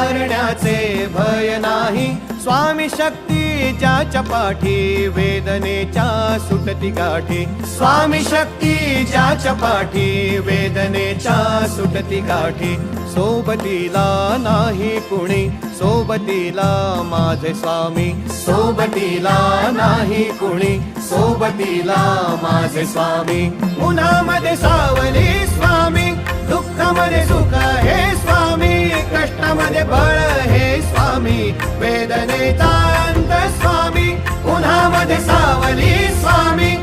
मारण्याचे भय नाही, स्वामी शक्ती ज्याच्या पाठी वेदनेच्या सुटती गाठी, स्वामी शक्ती ज्याच्या पाठी वेदनेच्या सुटती गाठी. सोबतीला नाही कुणी, सोबतीला माझे स्वामी, सोबतीला नाही कुणी, सोबतीला माझे स्वामी. उन्हामध्ये सावली स्वामी, दुःखामध्ये सुख हे स्वामी, कष्टामध्ये बळ हे स्वामी, वेदनेचा अंत स्वामी. उन्हामध्ये सावली स्वामी,